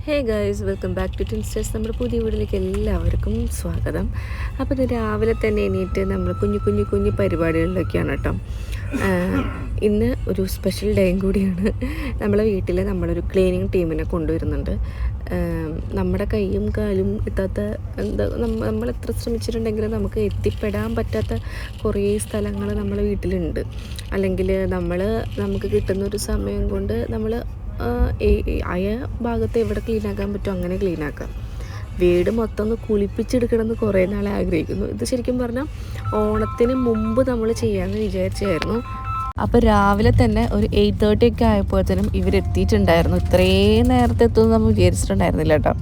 Hey guys, welcome back to ടിൻസ്റ്റേഴ്സ്. നമ്മുടെ പുതിയ വീട്ടിലേക്ക് എല്ലാവർക്കും സ്വാഗതം. അപ്പോൾ ഇത് രാവിലെ തന്നെ എണീറ്റ് നമ്മൾ കുഞ്ഞു പരിപാടികളിലൊക്കെയാണ് കേട്ടോ. ഇന്ന് ഒരു സ്പെഷ്യൽ ഡേയും കൂടിയാണ്. നമ്മളെ വീട്ടിൽ നമ്മളൊരു ക്ലീനിങ് ടീമിനെ കൊണ്ടുവരുന്നുണ്ട്. നമ്മുടെ കൈയും കാലും എത്താത്ത നമ്മൾ എത്ര ശ്രമിച്ചിട്ടുണ്ടെങ്കിലും നമുക്ക് എത്തിപ്പെടാൻ പറ്റാത്ത കുറേ സ്ഥലങ്ങൾ നമ്മളെ വീട്ടിലുണ്ട്. അല്ലെങ്കിൽ നമുക്ക് കിട്ടുന്നൊരു സമയം കൊണ്ട് നമ്മൾ ആയ ഭാഗത്ത് എവിടെ ക്ലീനാക്കാൻ പറ്റുമോ അങ്ങനെ ക്ലീനാക്കാം. വീട് മൊത്തം ഒന്ന് കുളിപ്പിച്ചെടുക്കണമെന്ന് കുറേ നാളെ ആഗ്രഹിക്കുന്നു. ഇത് ശരിക്കും പറഞ്ഞാൽ ഓണത്തിന് മുമ്പ് നമ്മൾ ചെയ്യാമെന്ന് വിചാരിച്ചായിരുന്നു. അപ്പോൾ രാവിലെ തന്നെ ഒരു 8:30 ഒക്കെ ആയപ്പോഴത്തേനും ഇവരെത്തിയിട്ടുണ്ടായിരുന്നു. ഇത്രയും നേരത്തെ എത്തുമെന്ന് നമ്മൾ വിചാരിച്ചിട്ടുണ്ടായിരുന്നില്ല കേട്ടോ.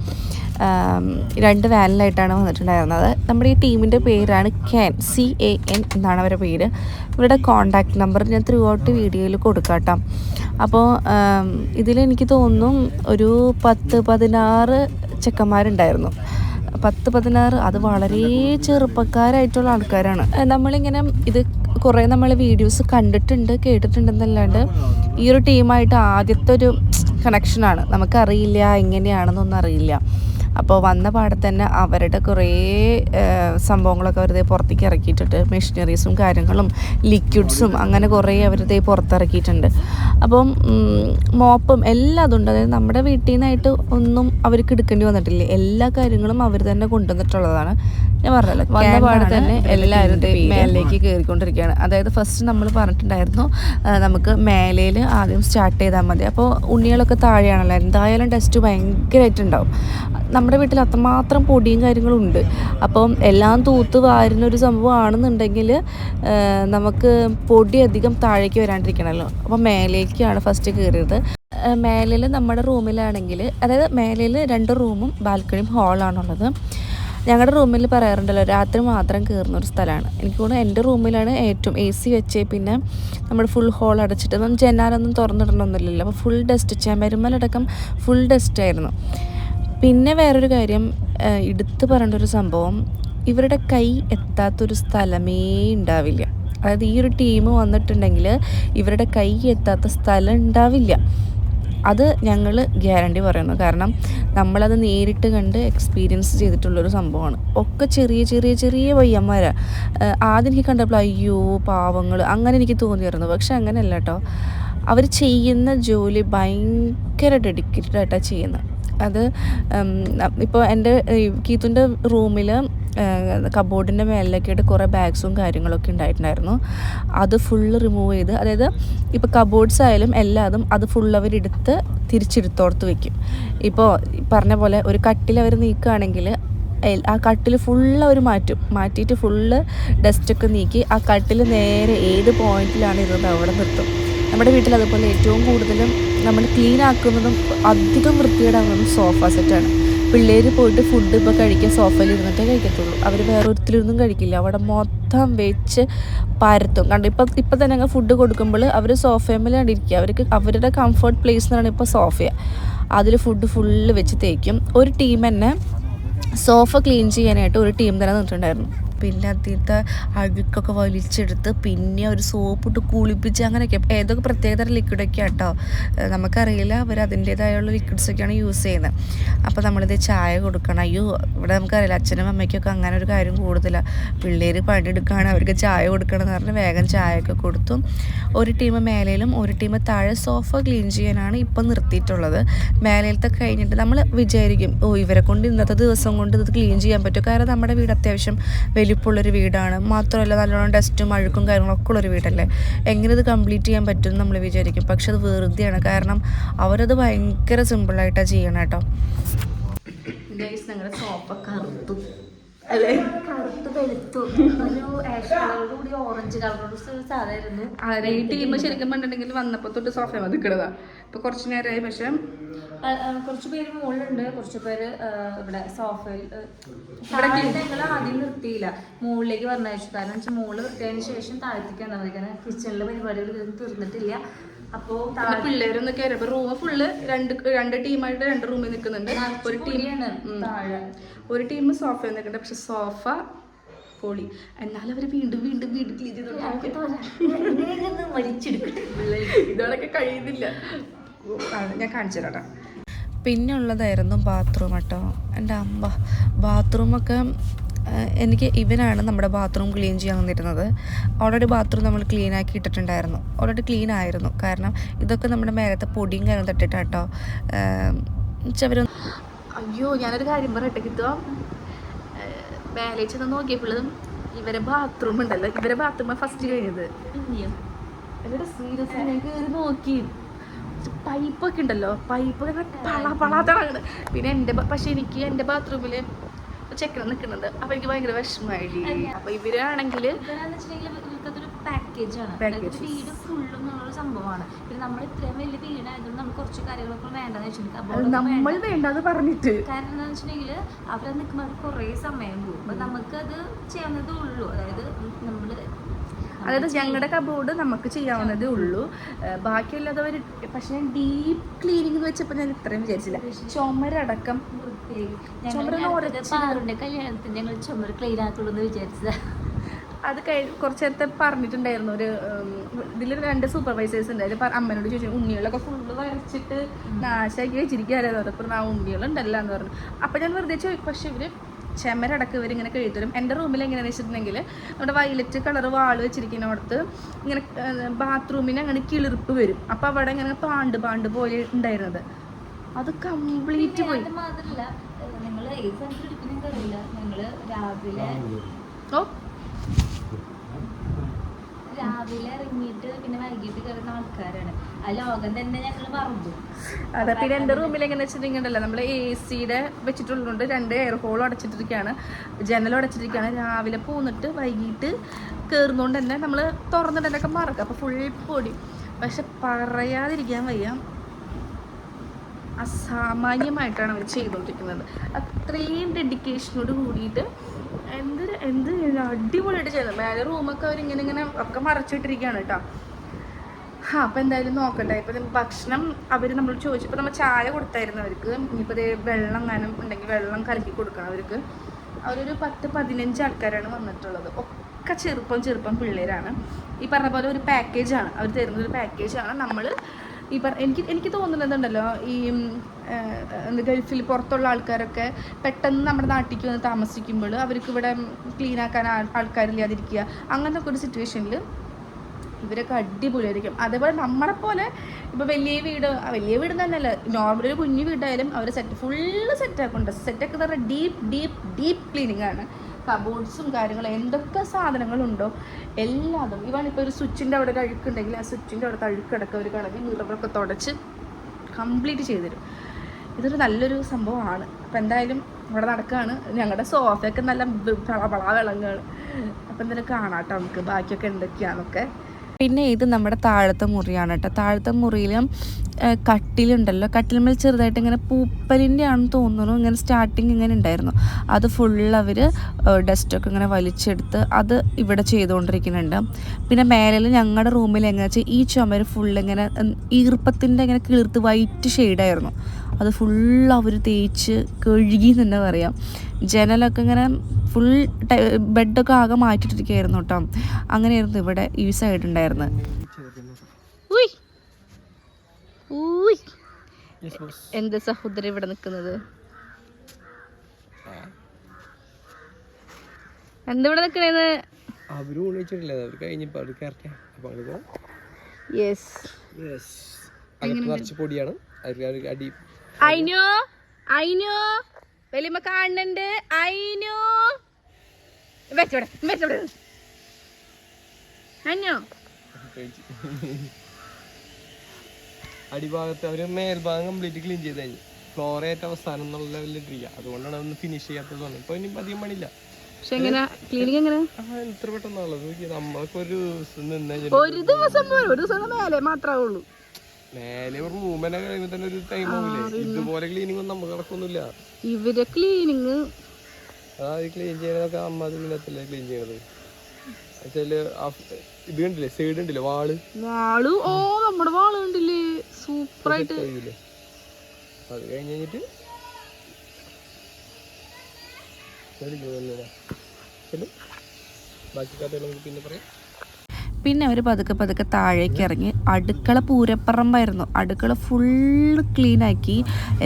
2 വാനിലായിട്ടാണ് വന്നിട്ടുണ്ടായിരുന്നത്. നമ്മുടെ ഈ ടീമിൻ്റെ പേരാണ് CAN എന്നാണ് അവരുടെ പേര്. ഇവരുടെ കോൺടാക്റ്റ് നമ്പർ ഞാൻ ത്രൂ ഔട്ട് വീഡിയോയിൽ കൊടുക്കാം കേട്ടോ. അപ്പോൾ ഇതിലെനിക്ക് തോന്നുന്നു ഒരു 10-16 ചെക്കന്മാരുണ്ടായിരുന്നു. 10-16 അത് വളരെ ചെറുപ്പക്കാരായിട്ടുള്ള ആൾക്കാരാണ്. നമ്മളിങ്ങനെ ഇത് കുറേ നമ്മൾ വീഡിയോസ് കേട്ടിട്ടുണ്ടെന്നല്ലാണ്ട് ഈ ഒരു ടീമായിട്ട് ആദ്യത്തെ ഒരു കണക്ഷനാണ്. നമുക്കറിയില്ല എങ്ങനെയാണെന്നൊന്നും അറിയില്ല. അപ്പോൾ വന്ന പാടെ തന്നെ അവരുടെ കുറേ സംഭവങ്ങളൊക്കെ അവരുടെ പുറത്തേക്ക് ഇറക്കിയിട്ടുണ്ട്. മെഷീനറീസും കാര്യങ്ങളും ലിക്വിഡ്സും അങ്ങനെ കുറേ അവരുടെ പുറത്തിറക്കിയിട്ടുണ്ട്. അപ്പം മോപ്പും എല്ലാം അതുണ്ട്. അതായത് നമ്മുടെ വീട്ടിൽ നിന്നായിട്ട് ഒന്നും അവർക്ക് എടുക്കേണ്ടി വന്നിട്ടില്ല. എല്ലാ കാര്യങ്ങളും അവർ തന്നെ കൊണ്ടുവന്നിട്ടുള്ളതാണ്. ഞാൻ പറഞ്ഞല്ലോ, വന്ന പാടെ തന്നെ എല്ലാവരും മേലേക്ക് കയറിക്കൊണ്ടിരിക്കുകയാണ്. അതായത് ഫസ്റ്റ് നമ്മൾ പറഞ്ഞിട്ടുണ്ടായിരുന്നു നമുക്ക് മേലയിൽ ആദ്യം സ്റ്റാർട്ട് ചെയ്താൽ മതി. അപ്പോൾ ഉണ്ണികളൊക്കെ താഴെയാണല്ലോ, എന്തായാലും ഡസ്റ്റ് ഭയങ്കരമായിട്ടുണ്ടാവും. നമ്മുടെ വീട്ടിൽ അത്രമാത്രം പൊടിയും കാര്യങ്ങളും ഉണ്ട്. അപ്പം എല്ലാം തൂത്ത് വാരുന്നൊരു സംഭവമാണെന്നുണ്ടെങ്കിൽ നമുക്ക് പൊടി അധികം താഴേക്ക് വരാണ്ടിരിക്കണമല്ലോ. അപ്പം മേലേക്കാണ് ഫസ്റ്റ് കയറിയത്. മേലിൽ നമ്മുടെ റൂമിലാണെങ്കിൽ, അതായത് മേലിൽ 2 റൂമും ബാൽക്കണിയും ഹാളാണുള്ളത്. ഞങ്ങളുടെ റൂമിൽ പറയാറുണ്ടല്ലോ രാത്രി മാത്രം കയറുന്നൊരു സ്ഥലമാണ്. എനിക്ക് തോന്നുന്നു എൻ്റെ റൂമിലാണ് ഏറ്റവും AC വെച്ച്, പിന്നെ നമ്മൾ ഫുൾ ഹോൾ അടച്ചിട്ട് ജനാലൊന്നും തുറന്നിടണമെന്നില്ലല്ലോ. അപ്പോൾ ഫുൾ ഡസ്റ്റ്, ചെമരുമ്മലടക്കം ഫുൾ ഡസ്റ്റായിരുന്നു. പിന്നെ വേറൊരു കാര്യം എടുത്ത് പറയേണ്ട ഒരു സംഭവം, ഇവരുടെ കൈ എത്താത്തൊരു സ്ഥലമേ ഉണ്ടാവില്ല. അതായത് ഈ ഒരു ടീം വന്നിട്ടുണ്ടെങ്കിൽ ഇവരുടെ കൈ എത്താത്ത സ്ഥലം ഉണ്ടാവില്ല. അത് ഞങ്ങൾ ഗ്യാരണ്ടി പറയുന്നു. കാരണം നമ്മളത് നേരിട്ട് കണ്ട് എക്സ്പീരിയൻസ് ചെയ്തിട്ടുള്ളൊരു സംഭവമാണ്. ഒക്കെ ചെറിയ പയ്യന്മാരാണ്. ആദ്യം എനിക്ക് കണ്ടപ്പോൾ അയ്യോ പാവങ്ങൾ അങ്ങനെ എനിക്ക് തോന്നിയിരുന്നു. പക്ഷെ അങ്ങനെയല്ല കേട്ടോ. അവർ ചെയ്യുന്ന ജോലി ഭയങ്കര ഡെഡിക്കേറ്റഡ് ആയിട്ടാണ് ചെയ്യുന്നത്. അത് ഇപ്പോൾ എൻ്റെ കീത്തുൻ്റെ റൂമിൽ കബോർഡിൻ്റെ മേലിലേക്കായിട്ട് കുറേ ബാഗ്സും കാര്യങ്ങളൊക്കെ ഉണ്ടായിട്ടുണ്ടായിരുന്നു. അത് ഫുള്ള് റിമൂവ് ചെയ്ത്, അതായത് ഇപ്പോൾ കബോർഡ്സ് ആയാലും എല്ലാതും അത് ഫുള്ള് അവരെടുത്ത് തിരിച്ചെടുത്തോർത്ത് വെക്കും. ഇപ്പോൾ പറഞ്ഞ പോലെ ഒരു കട്ടിൽ അവർ നീക്കുകയാണെങ്കിൽ ആ കട്ടിൽ ഫുള്ള് അവർ മാറ്റിയിട്ട് ഫുള്ള് ഡസ്റ്റൊക്കെ നീക്കി ആ കട്ടിൽ നേരെ ഏത് പോയിന്റിലാണ് ഇരുന്നത് അവിടെ നിർത്തും. നമ്മുടെ വീട്ടിൽ അതുപോലെ ഏറ്റവും കൂടുതലും നമ്മൾ ക്ലീൻ ആക്കുന്നതും അധികം വൃത്തികേടാകുന്നതും സോഫ സെറ്റാണ്. പിള്ളേർ പോയിട്ട് ഫുഡ് ഇപ്പോൾ കഴിക്കാൻ സോഫയിൽ ഇരുന്നിട്ടേ കഴിക്കത്തുള്ളൂ. അവർ വേറെ ഒരിടത്തിലൊന്നും കഴിക്കില്ല. അവിടെ മൊത്തം വെച്ച് പരത്തും. കണ്ട് ഇപ്പം തന്നെ അങ്ങ് ഫുഡ് കൊടുക്കുമ്പോൾ അവർ സോഫയമേലാണ് ഇരിക്കുക. അവർക്ക് അവരുടെ കംഫർട്ട് പ്ലേസ് എന്നാണ് ഇപ്പോൾ സോഫയാണ്. അതിൽ ഫുഡ് ഫുള്ള് വെച്ച് തേക്കും. ഒരു ടീം തന്നെ സോഫ ക്ലീൻ ചെയ്യാനായിട്ട് ഒരു ടീം തന്നെ നിന്നിട്ടുണ്ടായിരുന്നു. പിന്നെ അതിലത്തെ അഴുക്കൊക്കെ വലിച്ചെടുത്ത് പിന്നെ ഒരു സോപ്പിട്ട് കുളിപ്പിച്ച് അങ്ങനെയൊക്കെ ഏതൊക്കെ പ്രത്യേകതരം ലിക്വിഡൊക്കെ കേട്ടോ. നമുക്കറിയില്ല, അവർ അതിൻ്റേതായുള്ള ലിക്വിഡ്സൊക്കെയാണ് യൂസ് ചെയ്യുന്നത്. അപ്പോൾ നമ്മളിത് ചായ കൊടുക്കണം. അയ്യോ ഇവിടെ നമുക്കറിയില്ല, അച്ഛനും അമ്മയ്ക്കൊക്കെ അങ്ങനെ ഒരു കാര്യം കൂടുതലാണ്. പിള്ളേർ പണിയെടുക്കുകയാണ്, അവർക്ക് ചായ കൊടുക്കണം എന്ന് പറഞ്ഞ് വേഗം ചായയൊക്കെ കൊടുത്തും. ഒരു ടീം മേലയിലും ഒരു ടീം താഴെ സോഫ ക്ലീൻ ചെയ്യാനാണ് ഇപ്പം നിർത്തിയിട്ടുള്ളത്. മേലയിലത്തെ കഴിഞ്ഞിട്ട് നമ്മൾ വിചാരിക്കും ഇവരെ കൊണ്ട് ഇന്നത്തെ ദിവസം കൊണ്ട് ഇത് ക്ലീൻ ചെയ്യാൻ പറ്റും. കാരണം നമ്മുടെ വീട് അത്യാവശ്യം വലിപ്പമുള്ളൊരു വീടാണ്. മാത്രമല്ല നല്ലോണം ഡസ്റ്റും അഴുക്കും കാര്യങ്ങളൊക്കെ ഉള്ളൊരു വീടല്ലേ. എങ്ങനെ ഇത് കംപ്ലീറ്റ് ചെയ്യാൻ പറ്റുമെന്ന് നമ്മൾ വിചാരിക്കും. പക്ഷെ അത് വെറുതെയാണ്. കാരണം അവരത് ഭയങ്കര സിമ്പിളായിട്ടാണ് ചെയ്യണം കേട്ടോ. ഞങ്ങളുടെ സോഫ കറുത്തു അല്ലേ, കറുത്ത് വെളുത്തു. ഒരു ആഷ് കളറോട് കൂടി ഓറഞ്ച് കളറോട് സാധായിരുന്നു. അതെ, ഈ ടീം ശരിക്കും പറഞ്ഞിട്ടുണ്ടെങ്കിൽ വന്നപ്പോൾ തൊട്ട് സോഫ നിൽക്കണതാ. ഇപ്പൊ കുറച്ച് നേരമായി. പക്ഷെ കുറച്ച് പേര് മുകളിലുണ്ട്, കുറച്ച് പേര് ഇവിടെ സോഫയിൽ. ഞങ്ങൾ ആദ്യം നിർത്തിയില്ല, മുകളിലേക്ക് പറഞ്ഞയച്ചു. കാരണം വെച്ചാൽ മുകളിൽ വൃത്തിയായതിനു ശേഷം താഴത്തേക്ക് വന്നാൽ മതി. കാരണം കിച്ചണിലെ പരിപാടികൾ തീർന്നിട്ടില്ല. അപ്പോൾ പിള്ളേരൊന്നും കയറിയപ്പോൾ റൂം ഫുള്ള് രണ്ട് ടീമായിട്ട് 2 റൂമിൽ നിൽക്കുന്നുണ്ട്. ഒരു ടീം സോഫയിൽ നിൽക്കുന്നുണ്ട്. പക്ഷെ സോഫ പൊളി. എന്നാലും അവർ വീണ്ടും ക്ലീൻ ചെയ്തോണ്ടിരിക്കും. ഇതോടൊക്കെ കഴിയുന്നില്ല. ഞാൻ കാണിച്ചു തരാം. പിന്നെ ഉള്ളതായിരുന്നു ബാത്റൂം കേട്ടോ. എൻ്റെ അമ്മ ബാത്റൂമൊക്കെ എനിക്ക് ഇവനാണ് നമ്മുടെ ബാത്റൂം ക്ലീൻ ചെയ്യാൻ വന്നിരുന്നത്. ഓൾറെഡി ബാത്റൂം നമ്മൾ ക്ലീൻ ആക്കി ഇട്ടിട്ടുണ്ടായിരുന്നു, ഓൾറെഡി ക്ലീൻ ആയിരുന്നു. കാരണം ഇതൊക്കെ നമ്മുടെ മേലത്തെ പൊടിയും കാര്യം തട്ടിട്ടാട്ടോ ചവര. അയ്യോ ഞാനൊരു കാര്യം പറയട്ടെ, കിട്ടുക മേലെ ചെന്ന് നോക്കിയപ്പോഴും ഇവരെ ബാത്റൂം ഉണ്ടല്ലോ, ഇവരെ ബാത്റൂമാണ് ഫസ്റ്റ് കഴിഞ്ഞത്. എന്നിട്ട് സീരിയസ് ഞാൻ കയറി നോക്കി, പൈപ്പൊക്കെ ഉണ്ടല്ലോ, പൈപ്പൊക്കെ പളാത്തളാണ്. പിന്നെ പക്ഷെ എനിക്ക് എൻ്റെ ബാത്റൂമിൽ ചെക്കൻ നിൽക്കുന്നുണ്ട്. അപ്പൊ എനിക്ക് ഭയങ്കര വിഷമമായി. അപ്പൊ ഇവരാണെങ്കിൽ പാക്കേജാണ്, വീട് ഫുള്ളും എന്നുള്ള സംഭവമാണ്. പിന്നെ നമ്മൾ ഇത്രയും വലിയ വീടായതുകൊണ്ട് നമുക്ക് കുറച്ച് കാര്യങ്ങളൊക്കെ വേണ്ടെന്ന് വെച്ചിട്ടുണ്ടെങ്കിൽ നമ്മൾ വേണ്ടത് പറഞ്ഞിട്ട്, കാരണം എന്താണെന്ന് വെച്ചിട്ടുണ്ടെങ്കിൽ അവിടെ നിൽക്കുമ്പോൾ അത് കുറേ സമയം പോകും. അപ്പൊ നമുക്കത് ചെയ്യാവുന്നതേ ഉള്ളൂ. അതായത് ഞങ്ങളുടെ കബോർഡ് നമുക്ക് ചെയ്യാവുന്നതേ ഉള്ളൂ, ബാക്കിയുള്ളവർ. പക്ഷെ ഞാൻ ഡീപ്പ് ക്ലീനിങ് എന്ന് വെച്ചപ്പോൾ ഞാൻ ഇത്രയും വിചാരിച്ചില്ല. ചുമരടക്കം കല്യാണത്തിന് ഞങ്ങൾ ചുമര് ക്ലീൻ ആക്കുള്ളൂ എന്ന് വിചാരിച്ചത്. അത് കുറച്ച് നേരത്തെ പറഞ്ഞിട്ടുണ്ടായിരുന്നു. ഒരു ഇതിൽ 2 സൂപ്പർവൈസേഴ്സ് ഉണ്ട്. അതിൽ അമ്മനോട് ചോദിച്ചു, ഉണ്ണികളൊക്കെ ഫുള്ള് വരച്ചിട്ട് നാശാക്കി വെച്ചിരിക്കുകയല്ലേ പറഞ്ഞപ്പോൾ ആ ഉണ്ണികളുണ്ടല്ലോ എന്ന് പറഞ്ഞു. അപ്പം ഞാൻ വെറുതെ ചോദിക്കും. പക്ഷെ ഇവർ ചുമരടക്കം ഇവരിങ്ങനെ കഴിത്തരും. എൻ്റെ റൂമിൽ എങ്ങനെയാണെന്ന് വെച്ചിട്ടുണ്ടെങ്കിൽ നമ്മുടെ വയലറ്റ് കളർ വാള് വെച്ചിരിക്കുന്നിടത്ത് ഇങ്ങനെ ബാത്റൂമിന് അങ്ങനെ കിളിർപ്പ് വരും. അപ്പം അവിടെ ഇങ്ങനെ പാണ്ട് പോലെ ഉണ്ടായിരുന്നത് അത് കംപ്ലീറ്റ് പോയി. മാത്രമല്ല നിങ്ങൾ ഏത് സ്ഥലത്ത് എടുക്കുന്നെങ്കിൽ അറിയില്ല, ഞങ്ങൾ രാവിലെ ഇറങ്ങിയിട്ട് പിന്നെ വൈകിട്ട് കയറുന്ന ആൾക്കാരാണ്. ആ ലോകം തന്നെ ഞങ്ങൾ മറന്നു. അതെ. പിന്നെ എൻ്റെ റൂമിൽ എങ്ങനെ വെച്ചിട്ടുണ്ടെങ്കിലല്ല, നമ്മൾ AC വെച്ചിട്ടുള്ളതുകൊണ്ട് 2 എയർ ഹോളും അടച്ചിട്ടിരിക്കുകയാണ്, ജനലും അടച്ചിട്ടിരിക്കുകയാണ്. രാവിലെ പോന്നിട്ട് വൈകിട്ട് കയറുന്നതുകൊണ്ട് തന്നെ നമ്മൾ തുറന്നിട്ടൊക്കെ മറക്കുക. അപ്പോൾ ഫുൾ പൊടി. പക്ഷെ പറയാതിരിക്കാൻ വയ്യ, അസാമാന്യമായിട്ടാണ് അവർ ചെയ്തുകൊണ്ടിരിക്കുന്നത്. അത്രയും ഡെഡിക്കേഷനോട് കൂടിയിട്ട് എന്ത് അടിപൊളിയായിട്ട് ചെയ്യുന്നത്. മേലെ റൂമൊക്കെ അവരിങ്ങനെ ഒക്കെ മറച്ചിട്ടിരിക്കുകയാണ് കേട്ടോ. അപ്പം എന്തായാലും നോക്കട്ടെ. ഇപ്പം ഭക്ഷണം അവർ നമ്മൾ ചോദിച്ചപ്പോൾ നമ്മൾ ചായ കൊടുത്തായിരുന്നു അവർക്ക്. ഇനിയിപ്പോൾ വെള്ളം എങ്ങാനും ഉണ്ടെങ്കിൽ വെള്ളം കലക്കി കൊടുക്കണം അവർക്ക്. അവരൊരു 10-15 ആൾക്കാരാണ് വന്നിട്ടുള്ളത്. ഒക്കെ ചെറുപ്പം പിള്ളേരാണ്. ഈ പറഞ്ഞ പോലെ ഒരു പാക്കേജാണ് അവർ തരുന്നത്, ഒരു പാക്കേജാണ്. നമ്മൾ എനിക്ക് തോന്നുന്നതുണ്ടല്ലോ, ഈ ഗൾഫിൽ പുറത്തുള്ള ആൾക്കാരൊക്കെ പെട്ടെന്ന് നമ്മുടെ നാട്ടിലേക്ക് വന്ന് താമസിക്കുമ്പോൾ അവർക്ക് ഇവിടെ ക്ലീൻ ആക്കാൻ ആൾക്കാരില്ലാതിരിക്കുക, അങ്ങനത്തെ ഒക്കെ ഒരു സിറ്റുവേഷനിൽ ഇവരൊക്കെ അടിപൊളിയായിരിക്കും. അതേപോലെ നമ്മളെപ്പോലെ ഇപ്പോൾ വലിയ വീട് തന്നെയല്ല, നോർമൽ ഒരു കുഞ്ഞു വീടായാലും അവർ ഫുള്ള് സെറ്റാക്കുന്നുണ്ട്. സെറ്റൊക്കെ എന്ന് പറഞ്ഞാൽ ഡീപ്പ് ക്ലീനിങ് ആണ്. കബോർഡ്സും കാര്യങ്ങളും എന്തൊക്കെ സാധനങ്ങളുണ്ടോ എല്ലാതും. ഇവണിപ്പോൾ ഒരു സ്വിച്ചിൻ്റെ അവിടെ ഒരു അഴുക്കുണ്ടെങ്കിൽ ആ സ്വിച്ചിൻ്റെ അവിടെ അഴുക്കടക്കം ഒരു കളഞ്ഞ് മിററൊക്കെ തുടച്ച് കംപ്ലീറ്റ് ചെയ്തുതരും. ഇതൊരു നല്ലൊരു സംഭവമാണ്. അപ്പം എന്തായാലും ഇവിടെ നടക്കുകയാണ്. ഞങ്ങളുടെ സോഫയൊക്കെ നല്ല വിളങ്ങുകയാണ്. അപ്പം എന്തായാലും കാണാം കേട്ടോ നമുക്ക് ബാക്കിയൊക്കെ എന്തൊക്കെയാണെന്നൊക്കെ. പിന്നെ ഇത് നമ്മുടെ താഴത്തെ മുറിയാണ് കേട്ടോ. താഴത്തെ മുറിയിലും കട്ടിലുണ്ടല്ലോ, കട്ടിലുമ്പോൾ ചെറുതായിട്ട് ഇങ്ങനെ പൂപ്പലിൻ്റെ ആണെന്ന് തോന്നുന്നു. ഇങ്ങനെ സ്റ്റാർട്ടിങ് ഇങ്ങനെ ഉണ്ടായിരുന്നു. അത് ഫുള്ള് അവർ ഡസ്റ്റൊക്കെ ഇങ്ങനെ വലിച്ചെടുത്ത് അത് ഇവിടെ ചെയ്തുകൊണ്ടിരിക്കുന്നുണ്ട്. പിന്നെ മേലിൽ ഞങ്ങളുടെ റൂമിൽ എങ്ങനെ വെച്ചാൽ ഈ ചുമര് ഫുള്ള് ഇങ്ങനെ ഈർപ്പത്തിൻ്റെ ഇങ്ങനെ കിളിർത്ത് വൈറ്റ് ഷെയ്ഡായിരുന്നു. അത് ഫുള്ള് അവർ തേച്ച് കഴുകി തന്നെ പറയാം. ജനലൊക്കെ ഇങ്ങനെ ഫുൾ ബെഡൊക്കെ ആകെ മാറ്റിയിട്ടിരിക്കുകയായിരുന്നു കേട്ടോ. അങ്ങനെയായിരുന്നു ഇവിടെ ഈ സൈഡ് ഉണ്ടായിരുന്നത്. എന്ത് സഹോദരൻ ഇവിടെ നിൽക്കുന്നത്? എന്തിവിടെ നിൽക്കണേന്ന്? വലിയ കാണുന്നുണ്ട്. അടിഭാഗത്ത് അവര് മേൽഭാഗം കംപ്ലീറ്റ് ക്ലീൻ ചെയ്ത് കഴിഞ്ഞു. ഫ്ലോർ ഏറ്റവും അവസാനം എന്നുള്ള ലെവലിൽ ഇട്ടിരിക്കുക. അതുകൊണ്ടാണ് അതൊന്ന് ഫിനിഷ് ചെയ്യാത്തത്. ഇപ്പൊ ഇനി അധികം പണിയില്ല. എത്ര പെട്ടെന്നുള്ളത് നമ്മൾക്ക് ഒരു ദിവസം മേലെ റൂമിനെ കഴിയുമ്പോ തന്നെ ഒരു ടൈം ആവില്ലേ? ഇതുപോലെ ക്ലീനിങ് ഒന്നും നമുക്ക് നടക്കൊന്നുമില്ല. ഇവരെ ക്ലീനിങ് ക്ലീൻ ചെയ്യുന്നതൊക്കെ അമ്മ അതിനകത്തല്ലേ ക്ലീൻ ചെയ്യണത്. ഇത് കണ്ടില്ലേ, സൈഡ് ഉണ്ടല്ലേ വാള്. ഓ നമ്മുടെ വാള് കണ്ടില്ലേ, സൂപ്പറായിട്ട്. അത് കഴിഞ്ഞിട്ട് ബാക്കി കഥകൾ നമുക്ക് പിന്നെ പറയാം. പിന്നെ അവർ പതുക്കെ താഴേക്ക് ഇറങ്ങി അടുക്കള പൂരപ്പറമ്പായിരുന്നു. അടുക്കള ഫുള്ള് ക്ലീനാക്കി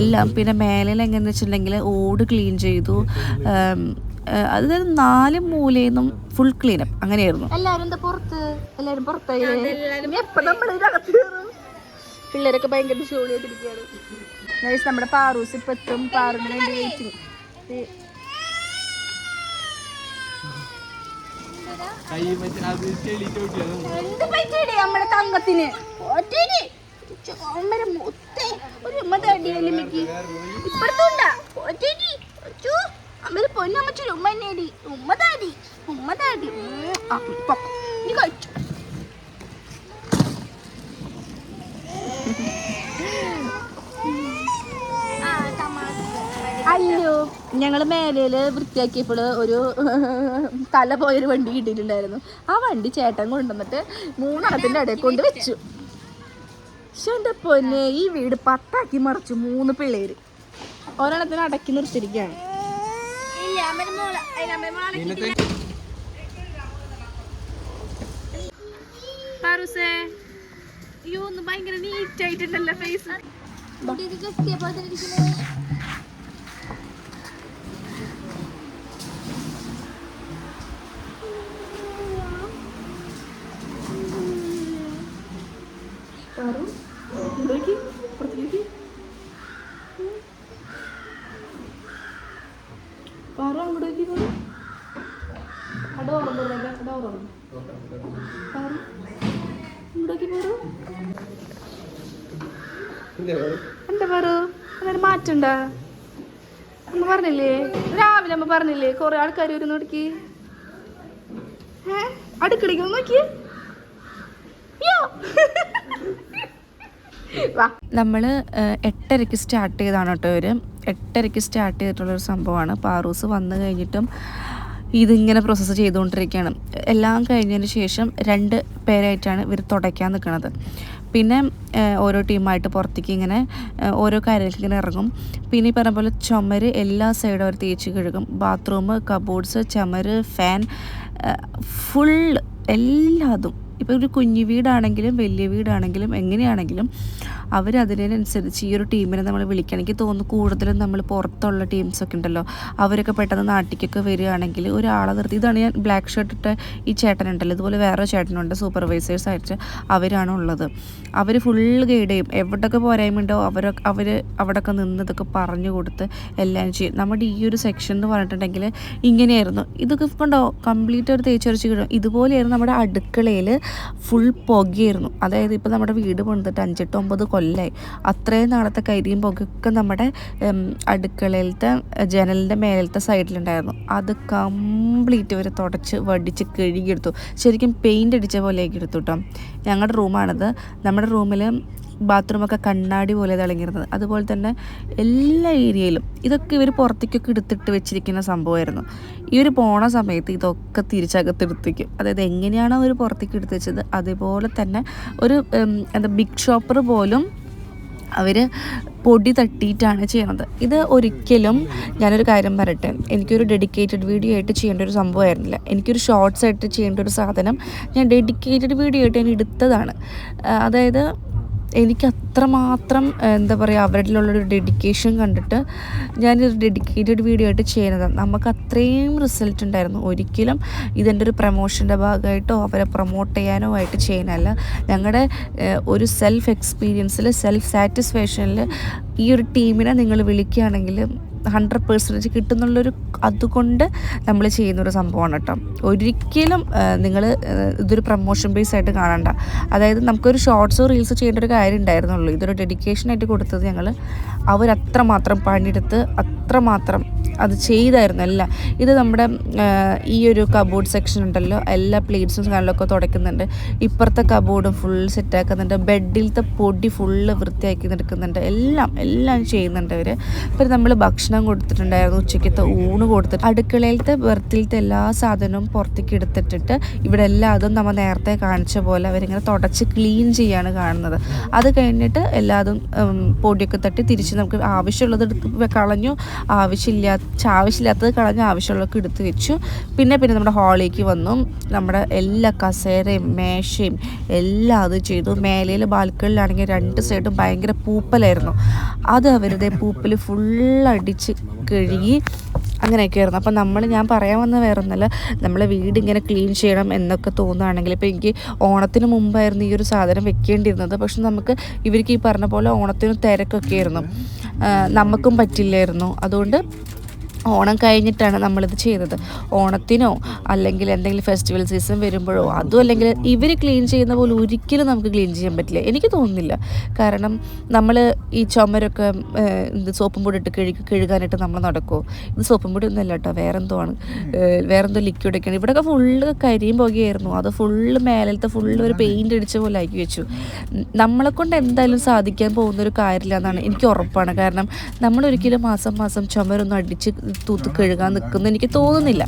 എല്ലാം. പിന്നെ മേലെ എങ്ങനെയാണെന്ന് വെച്ചിട്ടുണ്ടെങ്കിൽ ഓട് ക്ലീൻ ചെയ്തു. അതായത് 4 മൂലയിൽ നിന്നും ഫുൾ ക്ലീനപ്പ് അങ്ങനെയായിരുന്നു. എല്ലാവരും പുറത്തായി. പിള്ളേരൊക്കെ ഭയങ്കര ഷോളിയായിട്ടിരിക്കുകയാണ്. നമ്മുടെ പാറൂസ് ഇപ്പം എത്തും. പാറുവിന് വേണ്ടി വെയിറ്റിംഗ്. നമ്മുടെ തങ്കത്തിന് ഇപ്പഴത്തുണ്ടാ അമ്മ പൊന്നമ്മച്ചൊരു ഉമ്മനേടി ഉമ്മതാടി ഉമ്മതാടി നീ കഴിച്ചു. അയ്യോ, ഞങ്ങൾ മേലയില് വൃത്തിയാക്കിയപ്പോൾ ഒരു തല പോയൊരു വണ്ടി കിട്ടിയിട്ടുണ്ടായിരുന്നു. ആ വണ്ടി ചേട്ടൻ കൊണ്ടുവന്നിട്ട് 3 അടത്തിന്റെ ഇടയിൽ കൊണ്ട് വെച്ചു. പക്ഷെ എൻ്റെ പൊന്നെ, ഈ വീട് 10 മറിച്ചു. 3 പിള്ളേര് ഒരെണ്ണത്തിന് അടക്കി നിർത്തിയിരിക്കുകയാണ്. അയ്യോ, ഒന്ന് ഭയങ്കര നീറ്റ് ആയിട്ടുണ്ടല്ലോ ഫേസ്. എന്താ പറു അന്നേരം മാറ്റണ്ടാ? അമ്മ പറഞ്ഞില്ലേ രാവിലെ? അമ്മ പറഞ്ഞില്ലേ കൊറേ ആൾക്കാർ വരുന്ന നോക്കി അടുക്കളയ്ക്ക് നോക്കി. നമ്മൾ 8:30 സ്റ്റാർട്ട് ചെയ്താണ് കേട്ടോ. 8:30 സ്റ്റാർട്ട് ചെയ്തിട്ടുള്ളൊരു സംഭവമാണ്. പാറൂസ് വന്നു കഴിഞ്ഞിട്ടും ഇതിങ്ങനെ പ്രോസസ്സ് ചെയ്തുകൊണ്ടിരിക്കുകയാണ്. എല്ലാം കഴിഞ്ഞതിന് ശേഷം 2 പേരായിട്ടാണ് ഇവർ തുടയ്ക്കാൻ നിൽക്കുന്നത്. പിന്നെ ഓരോ ടീമായിട്ട് പുറത്തേക്ക് ഇങ്ങനെ ഓരോ കാര്യങ്ങൾക്ക് ഇങ്ങനെ ഇറങ്ങും. പിന്നെ ഈ പറഞ്ഞ പോലെ ചുമര് എല്ലാ സൈഡും അവർ തേച്ച് കഴുകും. ബാത്റൂം, കബോർഡ്സ്, ചുമര്, ഫാൻ, ഫുൾ എല്ലാതും. ഇപ്പോൾ ഒരു കുഞ്ഞു വീടാണെങ്കിലും വലിയ വീടാണെങ്കിലും എങ്ങനെയാണെങ്കിലും അവരതിനനുസരിച്ച് ഈ ഒരു ടീമിനെ നമ്മൾ വിളിക്കുകയാണെങ്കിൽ തോന്നുന്നു കൂടുതലും നമ്മൾ പുറത്തുള്ള ടീംസൊക്കെ ഉണ്ടല്ലോ, അവരൊക്കെ പെട്ടെന്ന് നാട്ടിലേക്കൊക്കെ വരികയാണെങ്കിൽ ഒരാളെ നിർത്തി. ഇതാണ് ഞാൻ ബ്ലാക്ക് ഷർട്ട് ഇട്ട ഈ ചേട്ടനുണ്ടല്ലോ, ഇതുപോലെ വേറെ ചേട്ടനുണ്ട് സൂപ്പർവൈസേഴ്സായിട്ട്. അവരാണ് ഉള്ളത്. അവർ ഫുള്ള് ഗൈഡ് ചെയ്യും. എവിടെയൊക്കെ പോരായ്മയുണ്ടോ അവർ അവിടെയൊക്കെ നിന്ന് ഇതൊക്കെ പറഞ്ഞു കൊടുത്ത് എല്ലാം ചെയ്യും. നമ്മുടെ ഈ ഒരു സെക്ഷൻ എന്ന് പറഞ്ഞിട്ടുണ്ടെങ്കിൽ ഇങ്ങനെയായിരുന്നു. ഇതൊക്കെ കൊണ്ടോ കംപ്ലീറ്റ് ഒരു തേച്ചൊരച്ച് കിട്ടും. ഇതുപോലെയായിരുന്നു നമ്മുടെ അടുക്കളയിൽ ഫുൾ പുകയായിരുന്നു. അതായത് ഇപ്പോൾ നമ്മുടെ വീട് പണിതിട്ട് 5-8-9 കൊല്ലമായി. അത്രയും നാളത്തെ കരിയും പുകയൊക്കെ നമ്മുടെ അടുക്കളയിലത്തെ ജനലിൻ്റെ മേലത്തെ സൈഡിലുണ്ടായിരുന്നു. അത് കംപ്ലീറ്റ് ഇവർ തുടച്ച് വടിച്ച് കഴുകിയെടുത്തു. ശരിക്കും പെയിൻ്റ് അടിച്ച പോലെയൊക്കെ എടുത്തു കേട്ടോ. ഞങ്ങളുടെ റൂമാണിത്. നമ്മുടെ റൂമിൽ ബാത്റൂമൊക്കെ കണ്ണാടി പോലെ തിളങ്ങിയിരുന്നത്. അതുപോലെ തന്നെ എല്ലാ ഏരിയയിലും ഇതൊക്കെ ഇവർ പുറത്തേക്കൊക്കെ എടുത്തിട്ട് വെച്ചിരിക്കുന്ന സംഭവമായിരുന്നു. ഇവർ പോണ സമയത്ത് ഇതൊക്കെ തിരിച്ചകത്തെടുത്തേക്കും. അതായത് എങ്ങനെയാണോ അവർ പുറത്തേക്ക് എടുത്ത് വെച്ചത് അതേപോലെ തന്നെ ഒരു ബിഗ് ഷോപ്പർ പോലും അവർ പൊടി തട്ടിയിട്ടാണ് ചെയ്യണത്. ഇത് ഒരിക്കലും ഞാനൊരു കാര്യം പറയട്ടെ, എനിക്കൊരു ഡെഡിക്കേറ്റഡ് വീഡിയോ ആയിട്ട് ചെയ്യേണ്ട ഒരു സംഭവമായിരുന്നില്ല. എനിക്കൊരു ഷോർട്സ് ആയിട്ട് ചെയ്യേണ്ട ഒരു സാധനം ഞാൻ ഡെഡിക്കേറ്റഡ് വീഡിയോ ആയിട്ട് ഞാൻ എടുത്തതാണ്. അതായത് എനിക്ക് അത്രമാത്രം എന്താ പറയുക, അവരിലുള്ളൊരു ഡെഡിക്കേഷൻ കണ്ടിട്ട് ഞാനൊരു ഡെഡിക്കേറ്റഡ് വീഡിയോ ആയിട്ട് ചെയ്യുന്നതാണ്. നമുക്ക് അത്രയും റിസൾട്ട് ഉണ്ടായിരുന്നു. ഒരിക്കലും ഇതെൻ്റെ ഒരു പ്രമോഷൻ്റെ ഭാഗമായിട്ടോ അവരെ പ്രൊമോട്ട് ചെയ്യാനോ ആയിട്ട് ചെയ്യാനല്ല. ഞങ്ങളുടെ ഒരു സെൽഫ് എക്സ്പീരിയൻസിൽ, സെൽഫ് സാറ്റിസ്ഫാക്ഷനിൽ ഈ ഒരു ടീമിനെ നിങ്ങൾ വിളിക്കുകയാണെങ്കിൽ 100% കിട്ടുന്നുള്ളൊരു അതുകൊണ്ട് നമ്മൾ ചെയ്യുന്നൊരു സംഭവമാണ് കേട്ടോ. ഒരിക്കലും നിങ്ങൾ ഇതൊരു പ്രൊമോഷൻ ബേസ് ആയിട്ട് കാണണ്ട. അതായത് നമുക്കൊരു ഷോർട്സോ റീൽസോ ചെയ്യേണ്ട ഒരു കാര്യം ഉണ്ടായിരുന്നുള്ളൂ. ഇതൊരു ഡെഡിക്കേഷനായിട്ട് കൊടുത്തത് ഞങ്ങൾ അവരത്രമാത്രം പണിയെടുത്ത് അത്രമാത്രം അത് ചെയ്തായിരുന്നു എല്ലാം. ഇത് നമ്മുടെ ഈ ഒരു കബോർഡ് സെക്ഷൻ ഉണ്ടല്ലോ, എല്ലാ പ്ലേറ്റ്സും കാര്യങ്ങളൊക്കെ തുടയ്ക്കുന്നുണ്ട്. ഇപ്പുറത്തെ കബോർഡും ഫുൾ സെറ്റാക്കുന്നുണ്ട്. ബെഡിലത്തെ പൊടി ഫുള്ള് വൃത്തിയാക്കി എടുക്കുന്നുണ്ട്. എല്ലാം ചെയ്യുന്നുണ്ട് അവർ. പിന്നെ നമ്മൾ ഭക്ഷണം കൊടുത്തിട്ടുണ്ടായിരുന്നു, ഉച്ചയ്ക്കത്തെ ഊണ് കൊടുത്തിട്ട് അടുക്കളയിലത്തെ ബെർത്തിലത്തെ എല്ലാ സാധനവും പുറത്തേക്ക് എടുത്തിട്ടിട്ട് ഇവിടെ എല്ലാതും നമ്മൾ നേരത്തെ കാണിച്ച പോലെ അവരിങ്ങനെ തുടച്ച് ക്ലീൻ ചെയ്യാണ് കാണുന്നത്. അത് കഴിഞ്ഞിട്ട് എല്ലാതും പൊടിയൊക്കെ തട്ടി തിരിച്ച് നമുക്ക് ആവശ്യമുള്ളത് എടുത്ത് കളഞ്ഞു, ആവശ്യമില്ലാത്ത ആവശ്യമില്ലാത്തത് കളഞ്ഞ് ആവശ്യമുള്ളതൊക്കെ എടുത്ത് വെച്ചു. പിന്നെ നമ്മുടെ ഹാളിലേക്ക് വന്നു. നമ്മുടെ എല്ലാ കസേരയും മേശയും എല്ലാം അത് ചെയ്തു. മേലയിൽ ബാൽക്കണിയിലാണെങ്കിൽ 2 സൈഡും ഭയങ്കര പൂപ്പലായിരുന്നു. അത് അവരുടെ പൂപ്പൽ ഫുള്ളടിച്ച് കഴുകി അങ്ങനെയൊക്കെ ആയിരുന്നു. അപ്പം ഞാൻ പറയാൻ വന്ന വേറെ ഒന്നല്ല, നമ്മളെ വീട് ഇങ്ങനെ ക്ലീൻ ചെയ്യണം എന്നൊക്കെ തോന്നുകയാണെങ്കിൽ, ഇപ്പോൾ എനിക്ക് ഓണത്തിന് മുമ്പായിരുന്നു ഈ ഒരു സാധനം വെക്കേണ്ടിയിരുന്നത്. പക്ഷെ നമുക്ക് ഇവർക്ക് ഈ പറഞ്ഞ പോലെ ഓണത്തിന് തിരക്കൊക്കെ ആയിരുന്നു, നമുക്കും പറ്റില്ലായിരുന്നു. അതുകൊണ്ട് ഓണം കഴിഞ്ഞിട്ടാണ് നമ്മളിത് ചെയ്തത്. ഓണത്തിനോ അല്ലെങ്കിൽ എന്തെങ്കിലും ഫെസ്റ്റിവൽ സീസൺ വരുമ്പോഴോ, അതും അല്ലെങ്കിൽ ഇവർ ക്ലീൻ ചെയ്യുന്ന പോലെ ഒരിക്കലും നമുക്ക് ക്ലീൻ ചെയ്യാൻ പറ്റില്ല, എനിക്ക് തോന്നുന്നില്ല. കാരണം നമ്മൾ ഈ ചുമരൊക്കെ സോപ്പും പൊടി ഇട്ട് കഴുകാനായിട്ട് നമ്മൾ നടക്കുമോ? ഇത് സോപ്പും പൊടി ഒന്നും അല്ല കേട്ടോ, വേറെന്തോ ലിക്വിഡൊക്കെയാണ്. ഇവിടെയൊക്കെ ഫുള്ള് കരിയും പുകയായിരുന്നു. അത് ഫുള്ള് മേലത്തെ ഫുള്ള് ഒരു പെയിൻ്റ് അടിച്ച പോലെ ആക്കി വെച്ചു. നമ്മളെ കൊണ്ട് എന്തായാലും സാധിക്കാൻ പോകുന്നൊരു കാര്യമില്ല എന്നാണ് എനിക്ക് ഉറപ്പാണ്. കാരണം നമ്മളൊരിക്കലും മാസം ചുമരൊന്നും അടിച്ച് തൂത്ത് കഴുകാൻ നിൽക്കുന്നു എനിക്ക് തോന്നുന്നില്ല.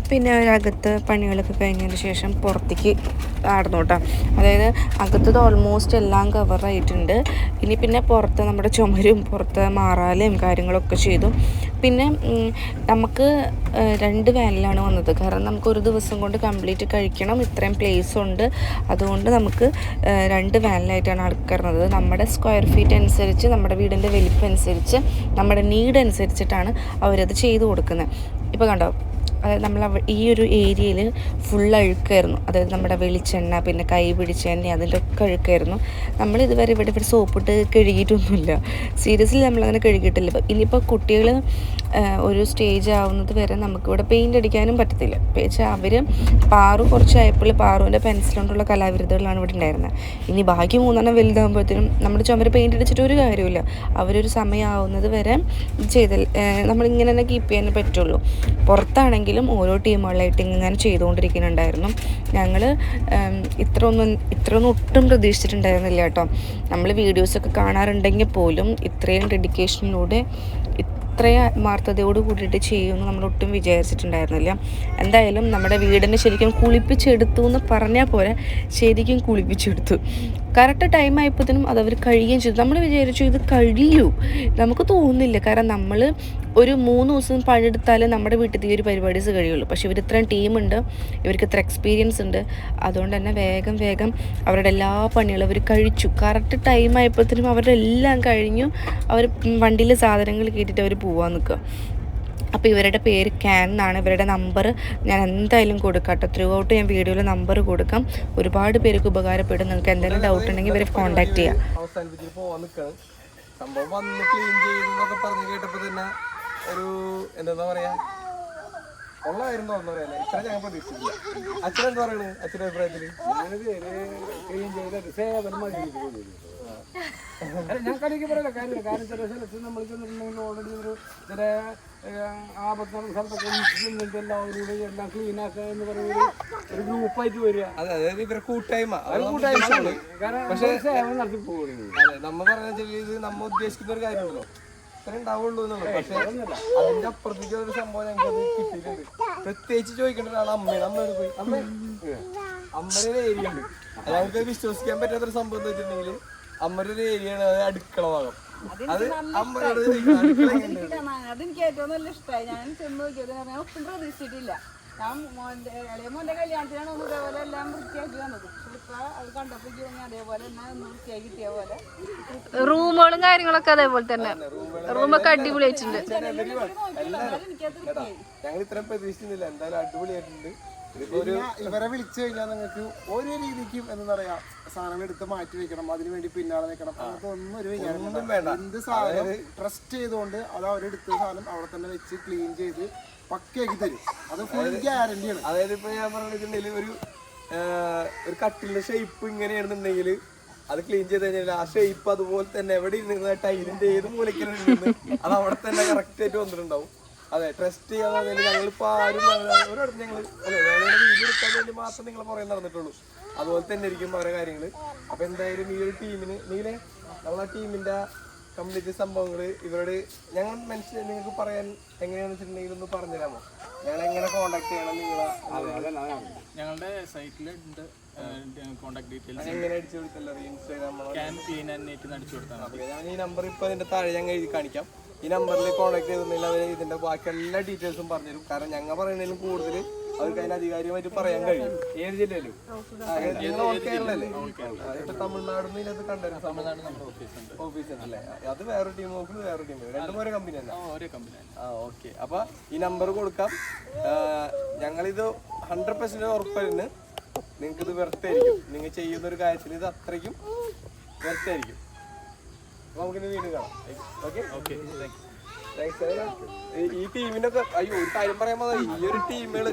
പിന്നെ ഒരകത്ത് പണികളൊക്കെ കഴിഞ്ഞതിന് ശേഷം പുറത്തേക്ക് ആടുന്നു കേട്ടോ. അതായത് അകത്തത് ഓൾമോസ്റ്റ് എല്ലാം കവറായിട്ടുണ്ട്. പിന്നെ പുറത്ത് നമ്മുടെ ചുമരും പുറത്ത് മാറാലയും കാര്യങ്ങളൊക്കെ ചെയ്തു. പിന്നെ നമുക്ക് 2 വാനിലാണ് വന്നത്. കാരണം നമുക്കൊരു ദിവസം കൊണ്ട് കംപ്ലീറ്റ് കഴിക്കണം, ഇത്രയും പ്ലേസ് ഉണ്ട്. അതുകൊണ്ട് നമുക്ക് 2 വാനിലായിട്ടാണ് അടുക്കുന്നത്. നമ്മുടെ സ്ക്വയർ ഫീറ്റ് അനുസരിച്ച്, നമ്മുടെ വീടിൻ്റെ വലിപ്പം അനുസരിച്ച്, നമ്മുടെ നീഡ് അനുസരിച്ചിട്ടാണ് അവരത് ചെയ്തു കൊടുക്കുന്നത്. ഇപ്പോൾ കണ്ടോ, അതായത് നമ്മൾ ഈ ഒരു ഏരിയയിൽ ഫുൾ അഴുക്കായിരുന്നു. അതായത് നമ്മുടെ വെളിച്ചെണ്ണ, പിന്നെ കൈ പിടിച്ച എണ്ണ, അതിൻ്റെ ഒക്കെ അഴുക്കായിരുന്നു. നമ്മളിതുവരെ ഇവിടെ സോപ്പിട്ട് കഴുകിയിട്ടൊന്നുമില്ല. സീരിയസ്ലി നമ്മളങ്ങനെ കഴുകിയിട്ടില്ല. ഇനിയിപ്പോൾ കുട്ടികൾ ഒരു സ്റ്റേജ് ആവുന്നത് വരെ നമുക്കിവിടെ പെയിൻ്റ് അടിക്കാനും പറ്റത്തില്ല. വെച്ചാൽ അവർ പാറു കുറച്ചായപ്പോൾ പാറുവിൻ്റെ പെൻസിൽ കൊണ്ടുള്ള കലാവിരുദ്ധകളാണ് ഇവിടെ ഉണ്ടായിരുന്നത്. ഇനി ബാക്കി 3 വലുതാകുമ്പോഴത്തേനും നമ്മുടെ ചുമര് പെയിൻ്റ് അടിച്ചിട്ട് ഒരു കാര്യമില്ല. അവരൊരു സമയമാവുന്നത് വരെ നമ്മളിങ്ങനെ തന്നെ കീപ്പ് ചെയ്യാനേ പറ്റുള്ളൂ. പുറത്താണെങ്കിലും ഓരോ ടീമുകളായിട്ട് ഇങ്ങനെ ചെയ്തുകൊണ്ടിരിക്കുന്നുണ്ടായിരുന്നു. ഞങ്ങൾ ഇത്രയൊന്നും ഒട്ടും പ്രതീക്ഷിച്ചിട്ടുണ്ടായിരുന്നില്ല കേട്ടോ. നമ്മൾ വീഡിയോസൊക്കെ കാണാറുണ്ടെങ്കിൽ പോലും ഇത്രയും ഡെഡിക്കേഷനിലൂടെ ഇത്രയും ആത്മാർത്ഥതയോട് കൂടിയിട്ട് ചെയ്യുമെന്ന് നമ്മളൊട്ടും വിചാരിച്ചിട്ടുണ്ടായിരുന്നില്ല. എന്തായാലും നമ്മുടെ വീടിനെ ശരിക്കും കുളിപ്പിച്ചെടുത്തു എന്ന് പറഞ്ഞാൽ പോലെ ശരിക്കും കുളിപ്പിച്ചെടുത്തു. കറക്റ്റ് ടൈം ആയപ്പോഴത്തേനും അതവർ കഴിയുകയും ചെയ്തു. നമ്മൾ വിചാരിച്ചു ഇത് കഴിയൂ, നമുക്ക് തോന്നുന്നില്ല. കാരണം നമ്മൾ ഒരു 3 ദിവസം പണിയെടുത്താലേ നമ്മുടെ വീട്ടിൽ ഈ ഒരു പരിപാടീസ് കഴിയുള്ളൂ. പക്ഷേ ഇവർ ഇത്രയും ടീമുണ്ട്, ഇവർക്ക് ഇത്ര എക്സ്പീരിയൻസ് ഉണ്ട്. അതുകൊണ്ട് തന്നെ വേഗം അവരുടെ എല്ലാ പണികളും അവർ കഴിച്ചു. കറക്റ്റ് ടൈം ആയപ്പോഴത്തേനും അവരുടെ എല്ലാം കഴിഞ്ഞു. അവർ വണ്ടിയിൽ സാധനങ്ങൾ കയറ്റിയിട്ട് അവർ പോകാൻ നിൽക്കുക. അപ്പോൾ ഇവരുടെ പേര് ക്യാൻ എന്നാണ്. ഇവരുടെ നമ്പർ ഞാൻ എന്തായാലും കൊടുക്കാം കേട്ടോ. ത്രൂ ഔട്ട് ഞാൻ വീഡിയോയിൽ നമ്പർ കൊടുക്കാം. ഒരുപാട് പേർക്ക് ഉപകാരപ്പെടും. നിങ്ങൾക്ക് എന്തെങ്കിലും ഡൗട്ട് ഉണ്ടെങ്കിൽ ഇവരെ കോൺടാക്ട് ചെയ്യാം. അവസാനിപ്പിച്ചിട്ട് പോകാൻ നിൽക്കണം. സംഭവം വന്ന് ക്ലീൻ ചെയ്യുന്നതൊക്കെ പറഞ്ഞു കേട്ടപ്പോൾ തന്നെ ഒരു എന്താ പറയാ, ഉള്ളതായിരുന്നു എന്ന് പറയാല്ലേ. ഇത്ര ഞാൻ പ്രതീക്ഷിച്ചില്ല. അച്ഛൻ എന്താ പറയുന്നത്? അച്ഛൻ്റെ അഭിപ്രായത്തിൽ ക്ലീൻ ചെയ്ത് സേവനം ഞാൻ കളിക്ക് പറയില്ല കാര്യമില്ല. കാരണം ചില സ്ഥലത്ത് നമ്മൾ ചെന്നിട്ടുണ്ടെങ്കിൽ ഓൾറെഡി ഒരു ചില ആപത്തുള്ള സ്ഥലത്തൊക്കെ എല്ലാവരും എല്ലാം ക്ലീൻ ആക്കുക എന്ന് പറയുന്ന ഒരു ഗ്രൂപ്പായിട്ട് വരിക. അതായത് ഇവരെ കൂട്ടായ്മ പക്ഷേ സേവനം നടത്തി പോകുന്നത്. അതെ, നമ്മ പറഞ്ഞ ഇത് നമ്മ ഉദ്ദേശിക്കുന്ന ഒരു കാര്യമുള്ളൂ, ഇത്ര ഉണ്ടാവുള്ളൂ എന്നുള്ളത്. പക്ഷെ അതിന്റെ അപ്പുറത്തേക്ക് ഒരു സംഭവം ഞങ്ങൾക്ക് കിട്ടിയിട്ടുണ്ട്. പ്രത്യേകിച്ച് ചോദിക്കേണ്ട ഒരാൾ അമ്മയാണ്. അമ്മയോട് പോയി അമ്മയുടെ ഒരു ഏരിയ ഉണ്ട്. അത് നമുക്ക് വിശ്വസിക്കാൻ പറ്റാത്തൊരു സംഭവം എന്ന് വെച്ചിട്ടുണ്ടെങ്കിൽ അമ്മയുടെ ഒരു ഏരിയയാണ്, അത് അടുക്കള ഭാഗം. അത് അമ്മയോട് അതെനിക്ക് ഏറ്റവും നല്ല ഇഷ്ടമായി. ഞാൻ ചെന്ന് നോക്കിയത് ഞാൻ ഒട്ടും പ്രതീക്ഷിച്ചിട്ടില്ല. ഞാൻ ഇളയ മോന്റെ കല്യാണത്തിനാണ് ഒന്ന് ഇതേപോലെ എല്ലാം വൃത്തിയാക്കി വന്നത്. ഇപ്പൊ അത് കണ്ടപ്പോൾ അതേപോലെ തന്നെ ഒന്ന് വൃത്തിയാക്കി കിട്ടിയ പോലെ റൂമുകളും കാര്യങ്ങളൊക്കെ അതേപോലെ തന്നെ, റൂമൊക്കെ അടിപൊളിയായിട്ടുണ്ട്. ഞങ്ങൾ ഇത്രയും പ്രതീക്ഷിക്കുന്നില്ല. എന്തായാലും അടിപൊളിയായിട്ടുണ്ട്. ഇവരെ വിളിച്ചു കഴിഞ്ഞാൽ നിങ്ങൾക്ക് ഒരു രീതിക്കും എന്താ പറയാ, സാധനങ്ങൾ എടുത്ത് മാറ്റി വെക്കണം, അതിനുവേണ്ടി പിന്നാലെ നിൽക്കണം, അങ്ങനത്തെ ഒന്നും ഒരു വിചാരം വേണ്ട. എന്ത് സാധനം ട്രസ്റ്റ് ചെയ്തുകൊണ്ട് അത് അവരെടുത്ത സാധനം അവിടെ തന്നെ വെച്ച് ക്ലീൻ ചെയ്ത് പക്കയാക്കി തരും. അത് ഫുൾ ഗ്യാരണ്ടിയാണ്. അതായത് ഇപ്പൊ ഞാൻ പറഞ്ഞിട്ടുണ്ടെങ്കിൽ ഒരു കട്ടിലിന്റെ ഷേപ്പ് ഇങ്ങനെയാണെന്നുണ്ടെങ്കിൽ അത് ക്ലീൻ ചെയ്ത് കഴിഞ്ഞാൽ ആ ഷേപ്പ് അതുപോലെ തന്നെ എവിടെ ഇരുന്ന ടൈലിന്റെ ഏത് മൂലക്കിലും അത് അവിടെ തന്നെ കറക്റ്റ് ആയിട്ട് വന്നിട്ടുണ്ടാവും. അതെ, ട്രസ്റ്റ് ചെയ്യാന്ന് പറഞ്ഞാൽ ഞങ്ങളിപ്പോൾ ആരും ഒരിടത്ത് ഞങ്ങൾ വീഡിയോ എടുക്കാൻ വേണ്ടി മാത്രം നിങ്ങൾ പുറകെ നടന്നിട്ടുള്ളൂ. അതുപോലെ തന്നെ ആയിരിക്കും ഓരോ കാര്യങ്ങൾ. അപ്പോൾ എന്തായാലും ഈ ഒരു ടീമിന് നമ്മളെ ടീമിൻ്റെ കംപ്ലീറ്റ് സംഭവങ്ങൾ ഇവരോട് ഞങ്ങൾ നിങ്ങൾക്ക് പറയാൻ എങ്ങനെയാണെന്ന് വെച്ചിട്ടുണ്ടെങ്കിൽ ഒന്ന് പറഞ്ഞുതരാമോ? ഞങ്ങൾ എങ്ങനെ കോൺടാക്ട് ചെയ്യണം നിങ്ങളെ? ഞങ്ങളുടെ സൈറ്റിലുണ്ട് കോൺടാക്ട് ഡീറ്റെയിൽസ്. എങ്ങനെ അടിച്ചു കൊടുത്തല്ലോ? Instagram can clean and neat അടിച്ചു കൊടുത്താൽ മതി. ഞാൻ ഈ നമ്പർ ഇപ്പോൾ അതിൻ്റെ താഴെ ഞങ്ങൾ എഴുതി കാണിക്കാം. ഈ നമ്പറിൽ കോൺടാക്ട് ചെയ്തിട്ടുണ്ടെങ്കിൽ അവർ ഇതിന്റെ ബാക്കി എല്ലാ ഡീറ്റെയിൽസും പറഞ്ഞുതരും. കാരണം ഞങ്ങൾ പറയുന്നതിലും കൂടുതൽ അവർക്ക് അതിന് അധികാരികമായിട്ട് പറയാൻ കഴിയും. ഏത് ജില്ലയിലും കേരളല്ലേ, ഇപ്പൊ തമിഴ്നാട് ഇതിനകത്ത് കണ്ടു. തമിഴ്നാട് നമ്മുടെ ഓഫീസ് ഉണ്ടല്ലേ? അത് വേറൊരു ടീം നോക്കുന്നത്, വേറൊരു ടീം, രണ്ടും ഒരേ കമ്പനി തന്നെ. ഒരേ കമ്പനി. ഓക്കെ. അപ്പൊ ഈ നമ്പർ കൊടുക്കാം. ഞങ്ങളിത് 100% ഉറപ്പായിരുന്നു നിങ്ങൾക്ക് ഇത് വെറുത്തായിരിക്കും. നിങ്ങൾ ചെയ്യുന്ന ഒരു കാര്യത്തിൽ ഇത് അത്രയ്ക്കും വെറുത്തായിരിക്കും. നമുക്കിന്ന് വീണ്ടും കാണാം. ഓക്കെ. ഈ ടീമിന്റെ ഒക്കെ അയ്യോ ഒരു കാര്യം പറയാൻ മതി. ഈ ഒരു ടീമുകള്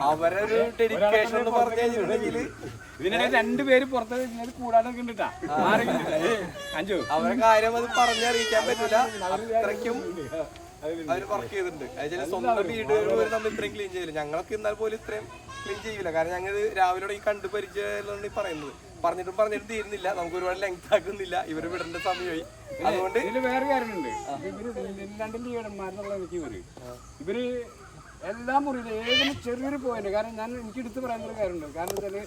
അവരെ ഒരു ഡെഡിക്കേഷൻ എന്ന് പറഞ്ഞു കഴിഞ്ഞിട്ടുണ്ടെങ്കിൽ ഇതിനെ 2 പേര് പുറത്ത് കൂടാതെ കണ്ടിട്ടാ അഞ്ചു അവരെ കാര്യം അത് പറഞ്ഞറിയിക്കാൻ പറ്റില്ല. അത്രയ്ക്കും അവര് വർക്ക് ചെയ്തിട്ടുണ്ട്. അതിന് സ്വന്തം വീട് പോലും നമ്മൾ ഇത്രയും ക്ലീൻ ചെയ്യില്ല. ഞങ്ങളൊക്കെ എന്നാൽ പോലും ഇത്രയും ക്ലീൻ ചെയ്യില്ല. കാരണം ഞങ്ങൾ രാവിലെ ഈ കണ്ടു പരിചയമാണ് പറയുന്നത്. പറഞ്ഞിട്ടും തീരുന്നില്ല. നമുക്ക് ഒരുപാട് ലെങ്ത് ആക്കുന്നില്ല. ഇവര് വിടേണ്ട സമയമായി. അതുകൊണ്ട് ഇതില് വേറെ കാര്യമുണ്ട്. ഇവര് 2 ലീഡർമാരെന്നുള്ള എനിക്ക് ഇവര് എല്ലാ മുറിയിലും ഏതിനും ചെറിയൊരു പോയിന്റ്. കാരണം എനിക്ക് എടുത്ത് പറയുന്നൊരു കാര്യമുണ്ട്. കാരണം വെച്ചാല്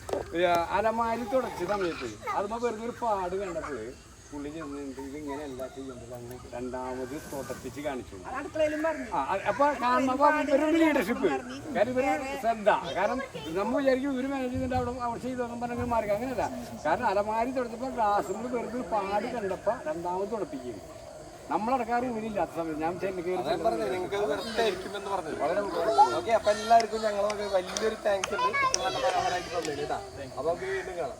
അലമാരി തുടച്ച സമയത്ത് അതുമ്പോൾ വെറുതെ ഒരു പാട് കണ്ടപ്പോൾ പുള്ളി ചെന്നിട്ട് ഇതിങ്ങനെ എല്ലാ ചെയ്യുമ്പോൾ അങ്ങനെ 2ാമത് തോട്ടപ്പിച്ച് കാണിച്ചു. അപ്പൊ കാണുമ്പോ ഇവരുടെ ലീഡർഷിപ്പ്, കാരണം ഇവര് ശ്രദ്ധ. കാരണം നമ്മൾ വിചാരിക്കും ഇവര് മാനേജ് ചെയ്തിട്ട് അവിടെ ചെയ്തോന്നും പറഞ്ഞ മാർഗം. അങ്ങനെയല്ല. കാരണം അലമാരി തുടച്ചപ്പോൾ ഗ്ലാസ്സിൽ വെറുതെ ഒരു പാട് കണ്ടപ്പോ 2ാമത് തുടപ്പിക്കും. നമ്മളടക്കാറ് ഉള്ളിലില്ലാത്ത സമയത്ത് ഞാൻ നിങ്ങൾക്ക് വെറുതായിരിക്കുമെന്ന് പറഞ്ഞത് വളരെ ഓക്കെ. അപ്പൊ എല്ലാവർക്കും ഞങ്ങളൊക്കെ വലിയൊരു താങ്ക്സ് ഉണ്ട്. നല്ല മനോഹരമായിട്ട് തന്നിട്ട്. അപ്പൊ നമുക്ക് വീണ്ടും കാണാം.